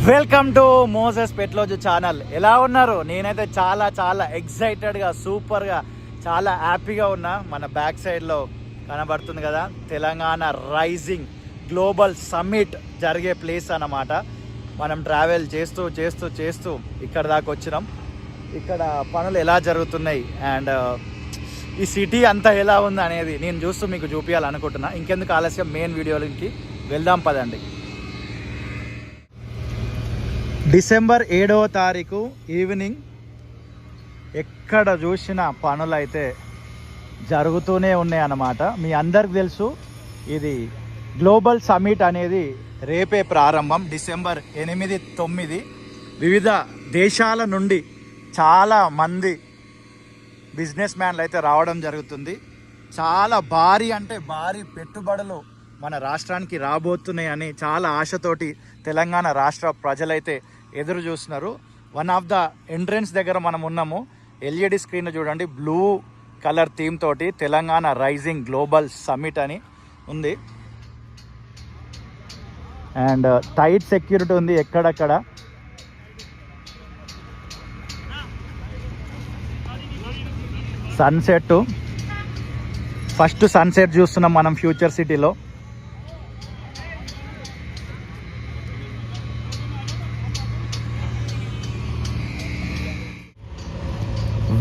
Welcome to Moses పెట్లోజు channel. ఎలా ఉన్నారు? నేనైతే చాలా చాలా ఎక్సైటెడ్గా సూపర్గా చాలా హ్యాపీగా ఉన్నా. మన బ్యాక్ సైడ్లో కనబడుతుంది కదా, తెలంగాణ రైజింగ్ గ్లోబల్ సమ్మిట్ జరిగే ప్లేస్ అన్నమాట. మనం ట్రావెల్ చేస్తూ చేస్తూ చేస్తూ ఇక్కడ దాకా వచ్చినాం. ఇక్కడ పనులు ఎలా జరుగుతున్నాయి అండ్ ఈ సిటీ అంతా ఎలా ఉంది అనేది నేను చూస్తూ మీకు చూపించాలనుకుంటున్నా. ఇంకెందుకు ఆలస్యం, మెయిన్ వీడియోలకి వెళ్దాం పదండి. డిసెంబర్ 7వ తారీఖు ఈవినింగ్ ఎక్కడ చూసిన పనులు అయితే జరుగుతూనే ఉన్నాయి అన్నమాట. మీ అందరికి తెలుసు, ఇది గ్లోబల్ సమ్మిట్ అనేది రేపే ప్రారంభం. డిసెంబర్ 8, 9 వివిధ దేశాల నుండి చాలా మంది బిజినెస్ మ్యాన్లు అయితే రావడం జరుగుతుంది. చాలా భారీ అంటే భారీ పెట్టుబడులు మన రాష్ట్రానికి రాబోతున్నాయని చాలా ఆశతోటి తెలంగాణ రాష్ట్ర ప్రజలైతే ఎదురు చూస్తున్నారు. వన్ ఆఫ్ ద ఎంట్రన్స్ దగ్గర మనం ఉన్నాము. ఎల్ఈడి స్క్రీన్ చూడండి, బ్లూ కలర్ థీమ్ తోటి తెలంగాణ రైజింగ్ గ్లోబల్ సమ్మిట్ అని ఉంది. అండ్ టైట్ సెక్యూరిటీ ఉంది ఎక్కడక్కడ. సన్సెట్, ఫస్ట్ సన్సెట్ చూస్తున్నాం మనం ఫ్యూచర్ సిటీలో.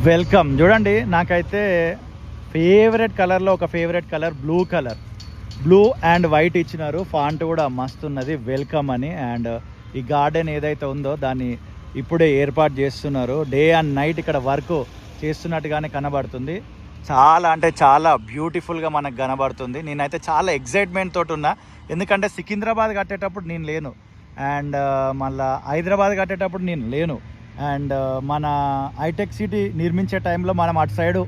వెల్కమ్. చూడండి, నాకైతే ఫేవరెట్ కలర్లో ఒక favourite colour blue colour, blue and white ఇచ్చినారు. ఫాంట్ కూడా మస్తు ఉన్నది, వెల్కమ్ అని. అండ్ ఈ గార్డెన్ ఏదైతే ఉందో దాన్ని ఇప్పుడే ఏర్పాటు చేస్తున్నారు. డే అండ్ నైట్ ఇక్కడ వర్క్ చేస్తున్నట్టుగానే కనబడుతుంది. చాలా అంటే చాలా బ్యూటిఫుల్గా మనకు కనబడుతుంది. నేనైతే చాలా ఎగ్జైట్మెంట్ తోటి ఉన్నా, ఎందుకంటే సికింద్రాబాద్ కట్టేటప్పుడు నేను లేను, అండ్ మళ్ళీ హైదరాబాద్ కట్టేటప్పుడు నేను లేను, అండ్ మన హైటెక్ సిటీ నిర్మించే టైంలో మనం అటు సైడు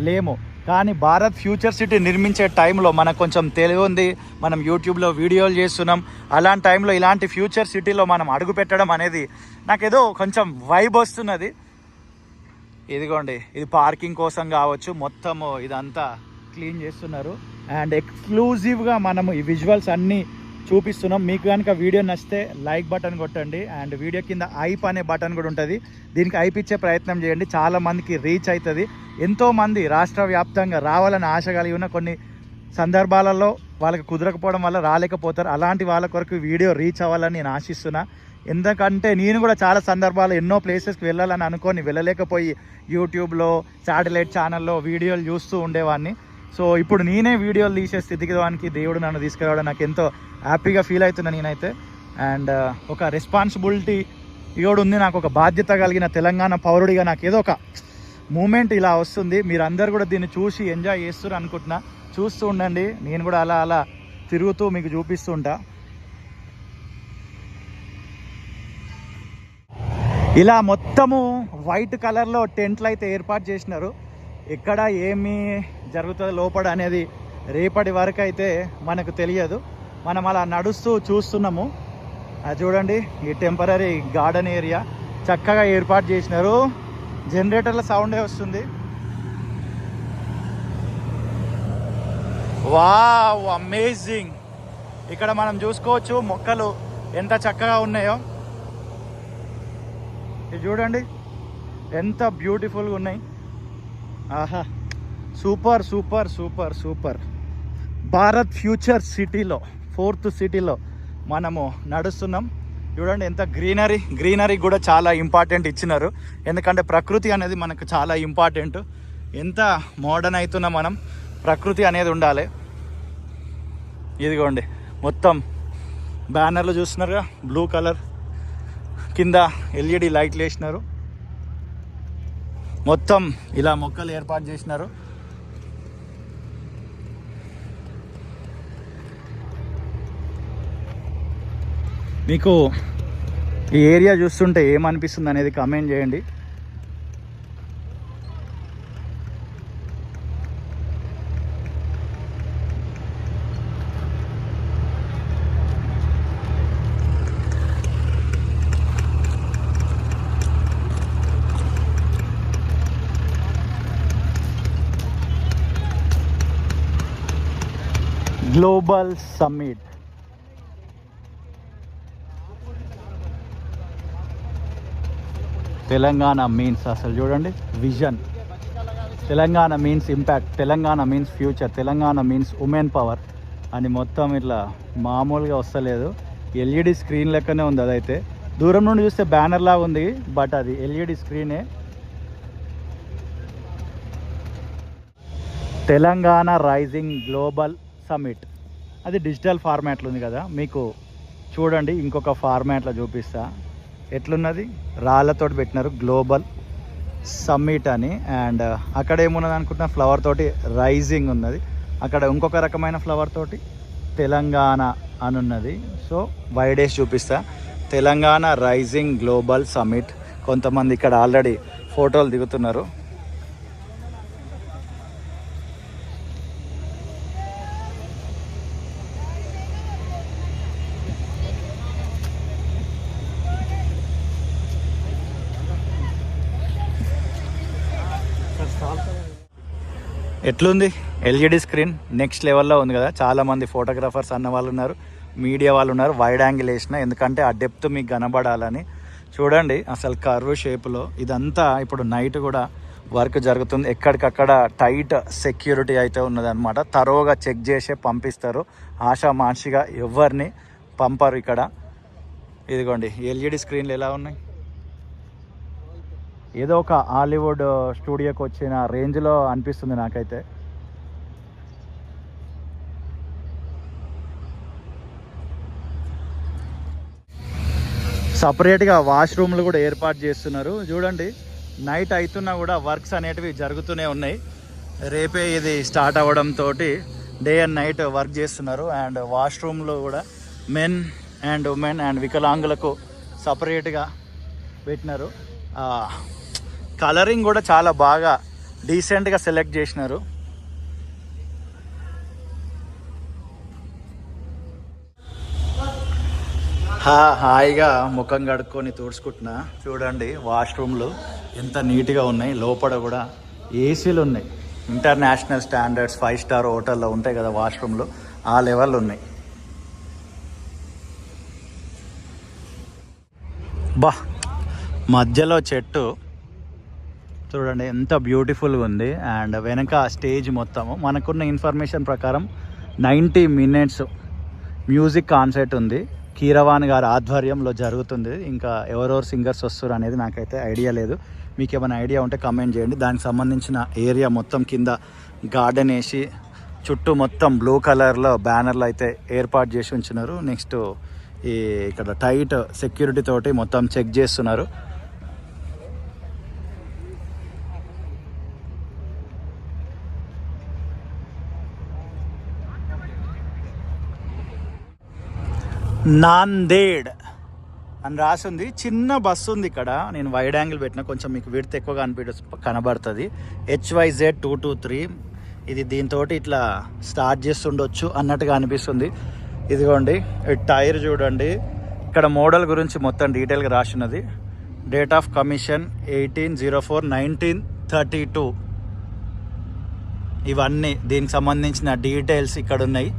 లేము. కానీ భారత్ ఫ్యూచర్ సిటీ నిర్మించే టైంలో మనకు కొంచెం తెలివి ఉంది, మనం యూట్యూబ్లో వీడియోలు చేస్తున్నాం. అలాంటి టైంలో ఇలాంటి ఫ్యూచర్ సిటీలో మనం అడుగు పెట్టడం అనేది నాకేదో కొంచెం వైబ్ వస్తున్నది. ఇదిగోండి, ఇది పార్కింగ్ కోసం కావచ్చు, మొత్తము ఇదంతా క్లీన్ చేస్తున్నారు. అండ్ ఎక్స్క్లూజివ్గా మనము ఈ విజువల్స్ అన్నీ చూపిస్తున్నాం. మీకు కనుక వీడియో నచ్చితే లైక్ బటన్ కొట్టండి, అండ్ వీడియో కింద ఐప్ అనే బటన్ కూడా ఉంటుంది, దీనికి ఐప్ ఇచ్చే ప్రయత్నం చేయండి. చాలా మందికి రీచ్ అవుతుంది. ఎంతోమంది రాష్ట్ర వ్యాప్తంగా రావాలని ఆశ కలిగి ఉన్న కొన్ని సందర్భాలలో వాళ్ళకి కుదరకపోవడం వల్ల రాలేకపోతారు. అలాంటి వాళ్ళ కొరకు వీడియో రీచ్ అవ్వాలని నేను ఆశిస్తున్నా. ఎందుకంటే నేను కూడా చాలా సందర్భాలు ఎన్నో ప్లేసెస్కి వెళ్ళాలని అనుకొని వెళ్ళలేకపోయి యూట్యూబ్లో శాటిలైట్ ఛానల్లో వీడియోలు చూస్తూ ఉండేవాడిని. సో ఇప్పుడు నేనే వీడియోలు తీసే స్థితికి దానికి దేవుడు నన్ను తీసుకురావడం నాకు ఎంతో హ్యాపీగా ఫీల్ అవుతున్నా నేనైతే. అండ్ ఒక రెస్పాన్సిబిలిటీ కూడా ఉంది నాకు, ఒక బాధ్యత కలిగిన తెలంగాణ పౌరుడిగా నాకు ఏదో ఒక మూమెంట్ ఇలా వస్తుంది. మీరందరూ కూడా దీన్ని చూసి ఎంజాయ్ చేస్తారు అనుకుంటున్నా. చూస్తూ ఉండండి, నేను కూడా అలా అలా తిరుగుతూ మీకు చూపిస్తూ ఉంటా. ఇలా మొత్తము వైట్ కలర్లో టెంట్లు అయితే ఏర్పాటు చేసినారు. ఎక్కడ ఏమి జరుగుతుందో లోపల అనేది రేపటి వరకు అయితే మనకు తెలియదు. మనం అలా నడుస్తూ చూస్తున్నాము. చూడండి, ఈ టెంపరీ గార్డెన్ ఏరియా చక్కగా ఏర్పాటు చేసినారు. జనరేటర్ల సౌండే వస్తుంది. Wow, amazing. ఇక్కడ మనం చూసుకోవచ్చు మొక్కలు ఎంత చక్కగా ఉన్నాయో. ఇది చూడండి ఎంత బ్యూటిఫుల్గా ఉన్నాయి. ఆహా, super super super super. Bharat future సిటీలో 4th సిటీలో మనము నడుస్తున్నాం. చూడండి ఎంత గ్రీనరీ కూడా చాలా ఇంపార్టెంట్ ఇచ్చినారు. ఎందుకంటే ప్రకృతి అనేది మనకు చాలా ఇంపార్టెంట్. ఎంత మోడర్న్ అవుతున్నా మనం, ప్రకృతి అనేది ఉండాలి. ఇదిగోండి మొత్తం బ్యానర్లు చూస్తున్నారుగా, బ్లూ కలర్, కింద ఎల్ఈడి లైట్లు వేసినారు. మొత్తం ఇలా మొక్కలు ఏర్పాటు చేసినారు. మీకు ఈ ఏరియా చూస్తుంటే ఏమనిపిస్తుంది అనేది కామెంట్ చేయండి. గ్లోబల్ సమ్మిట్ తెలంగాణ మీన్స్ అసలు చూడండి vision, Telangana means impact, Telangana means future, Telangana means women power అని మొత్తం ఇట్లా మామూలుగా వస్తలేదు. ఎల్ఈడి స్క్రీన్ లెక్కనే ఉంది. అదైతే దూరం నుండి చూస్తే బ్యానర్ లాగా ఉంది, బట్ అది ఎల్ఈడి స్క్రీనే. తెలంగాణ రైజింగ్ గ్లోబల్ సమ్మిట్, అది డిజిటల్ ఫార్మాట్లో ఉంది కదా. మీకు చూడండి ఇంకొక ఫార్మాట్లో చూపిస్తా ఎట్లున్నది. రాళ్ళతోటి పెట్టినారు గ్లోబల్ సమ్మిట్ అని. అండ్ అక్కడ ఏమున్నది అనుకుంటున్నా, ఫ్లవర్ తోటి రైజింగ్ ఉన్నది. అక్కడ ఇంకొక రకమైన ఫ్లవర్ తోటి తెలంగాణ అని ఉన్నది. సో వైడేసి చూపిస్తా. Telangana rising global summit. కొంతమంది ఇక్కడ ఆల్రెడీ ఫోటోలు దిగుతున్నారు. ఎట్లుంది ఎల్ఈడి స్క్రీన్, నెక్స్ట్ లెవెల్లో ఉంది కదా. చాలామంది ఫోటోగ్రాఫర్స్ అన్న వాళ్ళు ఉన్నారు, మీడియా వాళ్ళు ఉన్నారు. వైడ్ యాంగిల్ వేసిన ఎందుకంటే ఆ డెప్త్ మీకు కనబడాలని. చూడండి అసలు కర్వ్ షేప్లో ఇదంతా. ఇప్పుడు నైట్ కూడా వర్క్ జరుగుతుంది. ఎక్కడికక్కడ టైట్ సెక్యూరిటీ అయితే ఉన్నదన్నమాట. తరోగా చెక్ చేసే పంపిస్తారు. ఆషామాషిగా ఎవరిని పంపరు ఇక్కడ. ఇదిగోండి ఎల్ఈడి స్క్రీన్లు ఎలా ఉన్నాయి. ఏదో ఒక హాలీవుడ్ స్టూడియోకి వచ్చిన రేంజ్లో అనిపిస్తుంది నాకైతే. సపరేట్గా వాష్రూమ్లు కూడా ఏర్పాటు చేస్తున్నారు. చూడండి నైట్ అవుతున్నా కూడా వర్క్స్ అనేటివి జరుగుతూనే ఉన్నాయి. రేపే ఇది స్టార్ట్ అవ్వడంతో డే అండ్ నైట్ వర్క్ చేస్తున్నారు. అండ్ వాష్రూమ్లో కూడా మెన్ అండ్ ఉమెన్ అండ్ వికలాంగులకు సపరేట్గా పెట్టినారు. కలరింగ్ కూడా చాలా బాగా డీసెంట్గా సెలెక్ట్ చేసినారు. హాయిగా ముఖం కడుక్కొని తుడుచుకుంటున్నా. చూడండి వాష్రూమ్లు ఎంత నీట్గా ఉన్నాయి. లోపల కూడా ఏసీలు ఉన్నాయి. ఇంటర్నేషనల్ స్టాండర్డ్స్ 5 స్టార్ హోటల్లో ఉంటాయి కదా వాష్రూమ్లు, ఆ లెవెల్ ఉన్నాయి. బా మధ్యలో చెట్టు చూడండి ఎంత బ్యూటిఫుల్గా ఉంది. అండ్ వెనక స్టేజ్ మొత్తము మనకున్న ఇన్ఫర్మేషన్ ప్రకారం 90 minutes మ్యూజిక్ కాన్సర్ట్ ఉంది. కీరవాణి గారి ఆధ్వర్యంలో జరుగుతుంది. ఇంకా ఎవరెవరు సింగర్స్ వస్తారు అనేది నాకైతే ఐడియా లేదు. మీకు ఏమైనా ఐడియా ఉంటే కమెంట్ చేయండి. దానికి సంబంధించిన ఏరియా మొత్తం కింద గార్డెన్ వేసి చుట్టూ మొత్తం బ్లూ కలర్లో బ్యానర్లు అయితే ఏర్పాటు చేసి ఉంచున్నారు. నెక్స్ట్ ఈ ఇక్కడ టైట్ సెక్యూరిటీ తోటి మొత్తం చెక్ చేస్తున్నారు. నాందేడ్ అని రాసింది. చిన్న బస్సు ఉంది ఇక్కడ. నేను వైడ్ యాంగిల్ పెట్టిన, కొంచెం మీకు విడ్త్ ఎక్కువగా కనబడుతుంది. HYZ 223. ఇది దీంతో ఇట్లా స్టార్ట్ చేస్తుండొచ్చు అన్నట్టుగా అనిపిస్తుంది. ఇదిగోండి టైర్ చూడండి. ఇక్కడ మోడల్ గురించి మొత్తం డీటెయిల్గా రాసినది. Date of commission 18/04/1932. ఇవన్నీ దీనికి సంబంధించిన డీటెయిల్స్ ఇక్కడ ఉన్నాయి.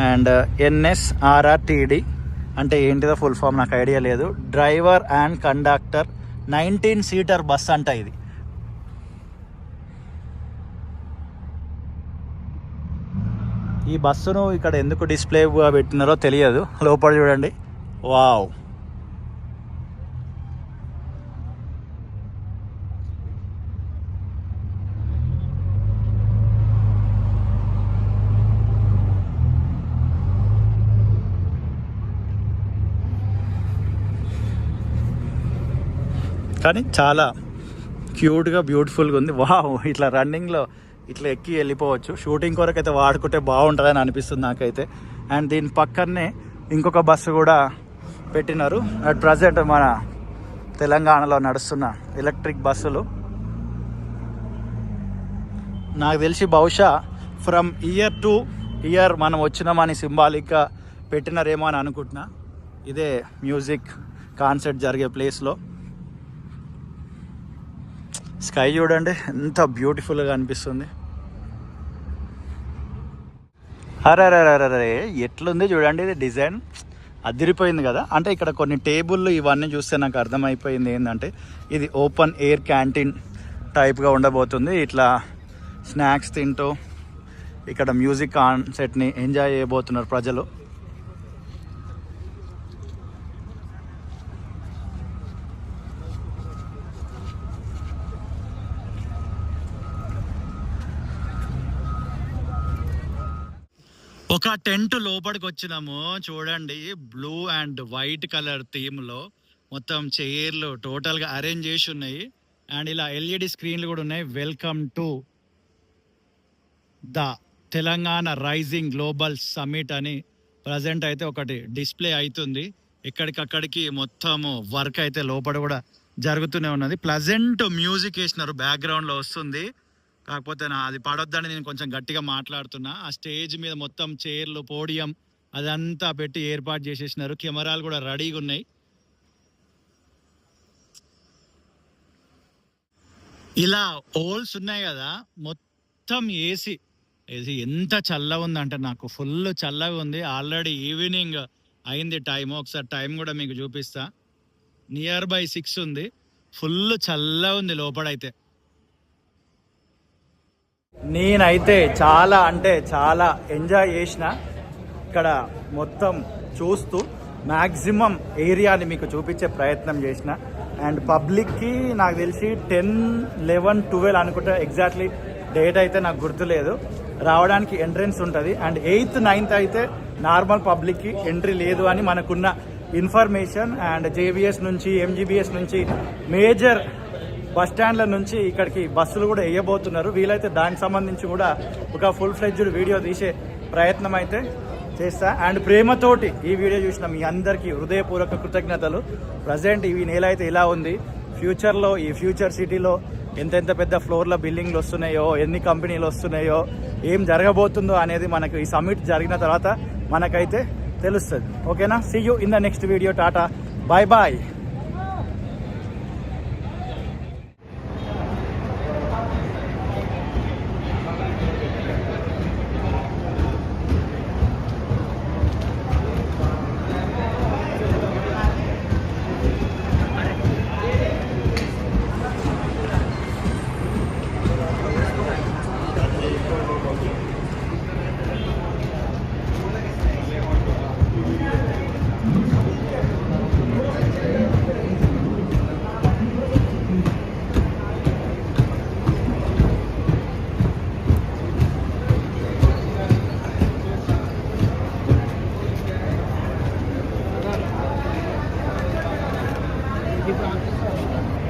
అండ్ NSRRTD అంటే ఏంటిదో ఫుల్ ఫామ్ నాకు ఐడియా లేదు. Driver and conductor 19 seater bus అంట ఇది. ఈ బస్సును ఇక్కడ ఎందుకు డిస్ప్లేగా పెట్టినారో తెలియదు. లోపల చూడండి. వావ్, కానీ చాలా క్యూట్గా బ్యూటిఫుల్గా ఉంది. వావ్, ఇట్లా రన్నింగ్లో ఇట్లా ఎక్కి వెళ్ళిపోవచ్చు. షూటింగ్ కొరకు అయితే వాడుకుంటే బాగుంటుందని అనిపిస్తుంది నాకైతే. అండ్ దీని పక్కనే ఇంకొక బస్సు కూడా పెట్టినారు. అట్ ప్రజెంట్ మన తెలంగాణలో నడుస్తున్న ఎలక్ట్రిక్ బస్సులు. నాకు తెలిసి బహుశా ఫ్రమ్ ఇయర్ టు ఇయర్ మనం వచ్చినామని సింబాలిక్గా పెట్టినారేమో అని అనుకుంటున్నా. ఇదే మ్యూజిక్ కాన్సర్ట్ జరిగే ప్లేస్లో. స్కై చూడండి ఎంత బ్యూటిఫుల్గా అనిపిస్తుంది. అరే ఎట్లుంది చూడండి ఇది డిజైన్. అదిరిపోయింది కదా. అంటే ఇక్కడ కొన్ని టేబుల్లు ఇవన్నీ చూస్తే నాకు అర్థమైపోయింది ఏంటంటే ఇది ఓపెన్ ఎయిర్ క్యాంటీన్ టైప్గా ఉండబోతుంది. ఇట్లా స్నాక్స్ తింటూ ఇక్కడ మ్యూజిక్ కాన్సర్ట్ని ఎంజాయ్ చేయబోతున్నారు ప్రజలు. ఒక టెంట్ లోపలికి వచ్చినాము చూడండి. బ్లూ అండ్ వైట్ కలర్ థీమ్లో మొత్తం చైర్లు టోటల్గా అరేంజ్ చేసి ఉన్నాయి. అండ్ ఇలా ఎల్ఈడి స్క్రీన్లు కూడా ఉన్నాయి. Welcome to the Telangana rising global summit అని ప్రజెంట్ అయితే ఒకటి డిస్ప్లే అవుతుంది. ఇక్కడికక్కడికి మొత్తము వర్క్ అయితే లోపల కూడా జరుగుతూనే ఉన్నది. ప్లజెంట్ మ్యూజిక్ వేసినారు, బ్యాక్గ్రౌండ్లో వస్తుంది. కాకపోతే అది పడొద్దని నేను కొంచెం గట్టిగా మాట్లాడుతున్నా. ఆ స్టేజ్ మీద మొత్తం చైర్లు, పోడియం అదంతా పెట్టి ఏర్పాటు చేసేసినారు. కెమెరాలు కూడా రెడీగా ఉన్నాయి. ఇలా హోల్స్ ఉన్నాయి కదా, మొత్తం ఏసీ ఎంత చల్లగా ఉందంటే నాకు ఫుల్ చల్లగా ఉంది. ఆల్రెడీ ఈవినింగ్ అయింది టైము. ఒకసారి టైం కూడా మీకు చూపిస్తా. నియర్ బై 6 ఉంది. ఫుల్ చల్లగా ఉంది లోపడైతే. నేనైతే చాలా అంటే చాలా ఎంజాయ్ చేసిన. ఇక్కడ మొత్తం చూస్తూ మ్యాక్సిమం ఏరియాని మీకు చూపించే ప్రయత్నం చేసిన. అండ్ పబ్లిక్కి నాకు తెలిసి 10, 11, 12 అనుకుంటా, ఎగ్జాక్ట్లీ డేట్ అయితే నాకు గుర్తులేదు. రావడానికి ఎంట్రెన్స్ ఉంటుంది. అండ్ 8th, 9th అయితే నార్మల్ పబ్లిక్కి ఎంట్రీ లేదు అని మనకున్న ఇన్ఫర్మేషన్. అండ్ జేబీఎస్ నుంచి, ఎంజీబీఎస్ నుంచి, మేజర్ బస్ స్టాండ్ల నుంచి ఇక్కడికి బస్సులు కూడా వేయబోతున్నారు. వీలైతే దానికి సంబంధించి కూడా ఒక ఫుల్ ఫ్లెడ్జ్డ్ వీడియో తీసే ప్రయత్నం అయితే చేస్తా. అండ్ ప్రేమతోటి ఈ వీడియో చూసిన మీ అందరికీ హృదయపూర్వక కృతజ్ఞతలు. ప్రజెంట్ ఈ నేల అయితే ఇలా ఉంది. ఫ్యూచర్లో ఈ ఫ్యూచర్ సిటీలో ఎంతెంత పెద్ద ఫ్లోర్ల బిల్డింగ్లు వస్తున్నాయో, ఎన్ని కంపెనీలు వస్తున్నాయో, ఏం జరగబోతుందో అనేది మనకు ఈ సమ్మిట్ జరిగిన తర్వాత మనకైతే తెలుస్తుంది. ఓకేనా? See you in the next video. టాటా, బాయ్ బాయ్. Thank you.